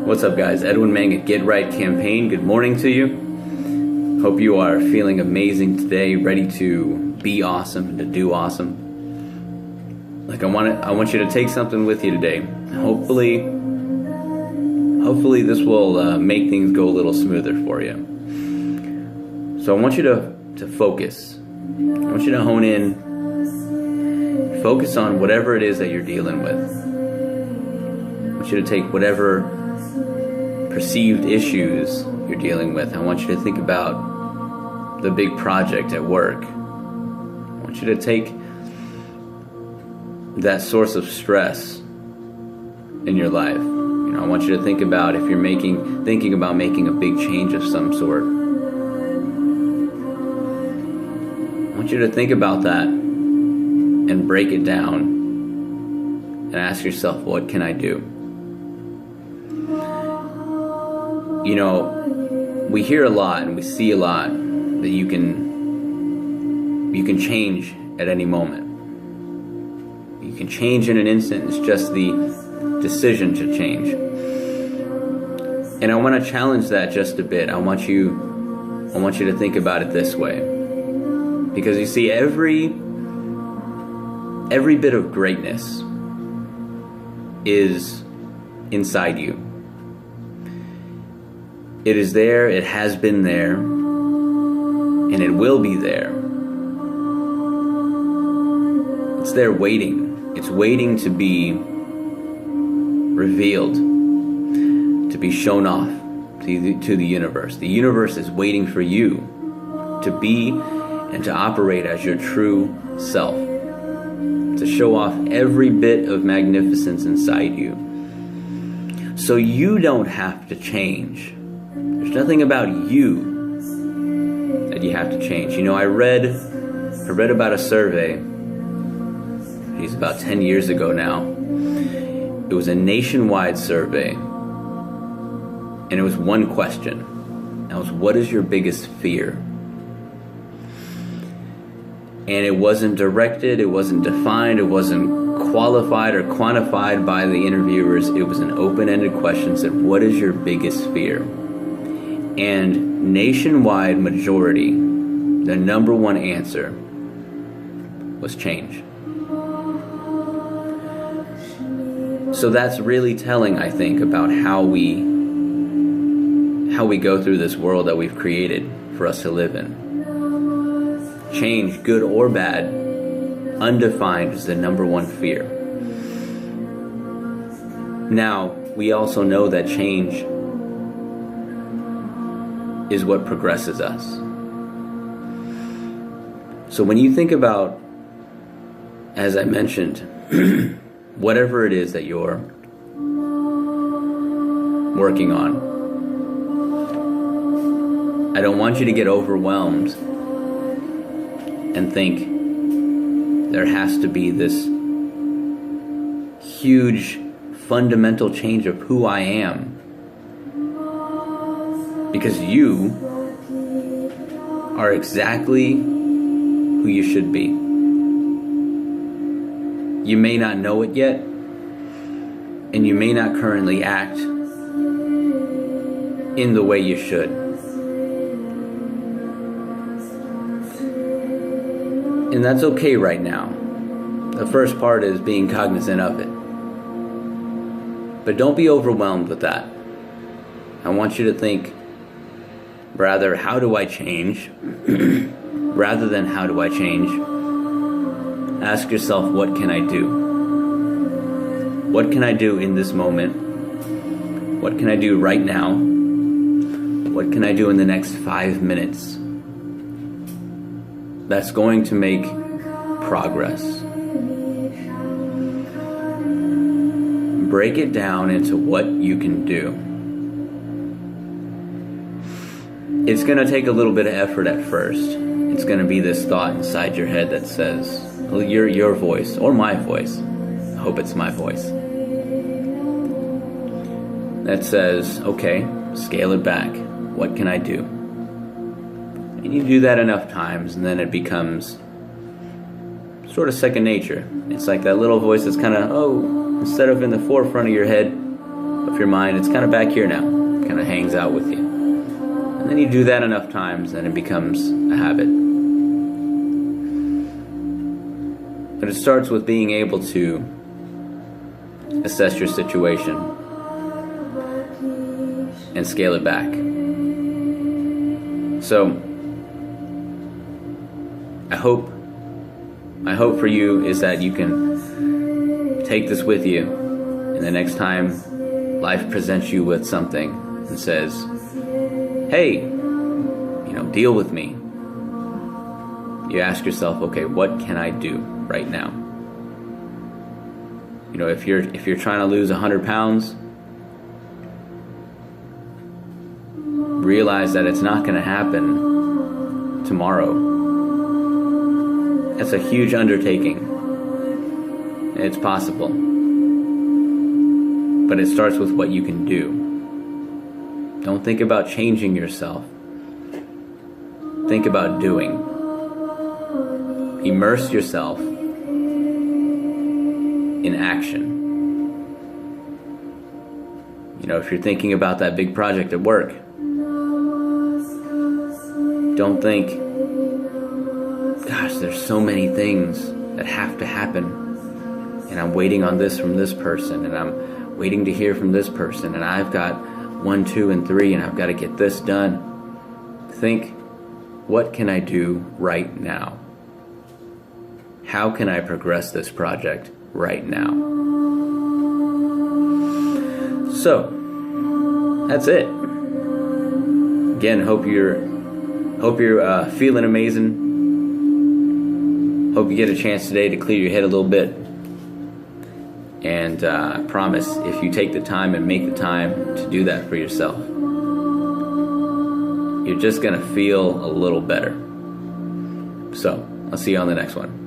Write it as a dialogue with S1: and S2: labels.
S1: What's up, guys? Edwin Mang at Get Right Campaign. Good morning to you. Hope you are feeling amazing today, ready to be awesome and to do awesome. I want you to take something with you today. Hopefully this will make things go a little smoother for you. So I want you to focus. I want you to hone in. Focus on whatever it is that you're dealing with. I want you to take whatever perceived issues you're dealing with. I want you to think about the big project at work. I want you to take that source of stress in your life. I want you to think about if you're thinking about making a big change of some sort. I want you to think about that and break it down and ask yourself, what can I do? We hear a lot and we see a lot that you can change at any moment. You can change in an instant. It's just the decision to change. And I want to challenge that just a bit. I want you to think about it this way. Because you see, every bit of greatness is inside you. It is there, it has been there, and it will be there. It's there waiting. It's waiting to be revealed, to be shown off to the universe. The universe is waiting for you to be and to operate as your true self, to show off every bit of magnificence inside you. So you don't have to change. There's nothing about you that you have to change. I read about a survey. It's about 10 years ago now. It was a nationwide survey, and it was one question. That was, what is your biggest fear? And it wasn't directed, it wasn't defined, it wasn't qualified or quantified by the interviewers. It was an open-ended question that said, what is your biggest fear? And nationwide majority, the number one answer was change. So that's really telling, I think, about how we go through this world that we've created for us to live in. Change, good or bad, undefined, is the number one fear. Now, we also know that change is what progresses us. So when you think about, as I mentioned, whatever it is that you're working on, I don't want you to get overwhelmed and think there has to be this huge fundamental change of who I am. Because you are exactly who you should be. You may not know it yet, and you may not currently act in the way you should. And that's okay right now. The first part is being cognizant of it. But don't be overwhelmed with that. I want you to think, rather, how do I change? Rather than how do I change, ask yourself, what can I do? What can I do in this moment? What can I do right now? What can I do in the next 5 minutes that's going to make progress? Break it down into what you can do. It's going to take a little bit of effort at first. It's going to be this thought inside your head that says, well, your voice, or my voice, I hope it's my voice, that says, okay, scale it back. What can I do? And you do that enough times, and then it becomes sort of second nature. It's like that little voice that's kind of, instead of in the forefront of your head, of your mind. It's kind of back here now, kind of hangs out with you. And then you do that enough times and it becomes a habit. But it starts with being able to assess your situation and scale it back. So I hope for you is that you can take this with you, and the next time life presents you with something and says, hey, deal with me, you ask yourself, okay, what can I do right now? If you're trying to lose 100 pounds, realize that it's not going to happen tomorrow. That's a huge undertaking. It's possible. But it starts with what you can do. Don't think about changing yourself. Think about doing. Immerse yourself in action. If you're thinking about that big project at work, don't think, gosh, there's so many things that have to happen, and I'm waiting on this from this person, and I'm waiting to hear from this person, and I've got 1, 2, and 3, and I've got to get this done. Think, what can I do right now? How can I progress this project right now? So, that's it. Again, hope you're feeling amazing. Hope you get a chance today to clear your head a little bit. And I promise, if you take the time and make the time to do that for yourself, you're just going to feel a little better. So, I'll see you on the next one.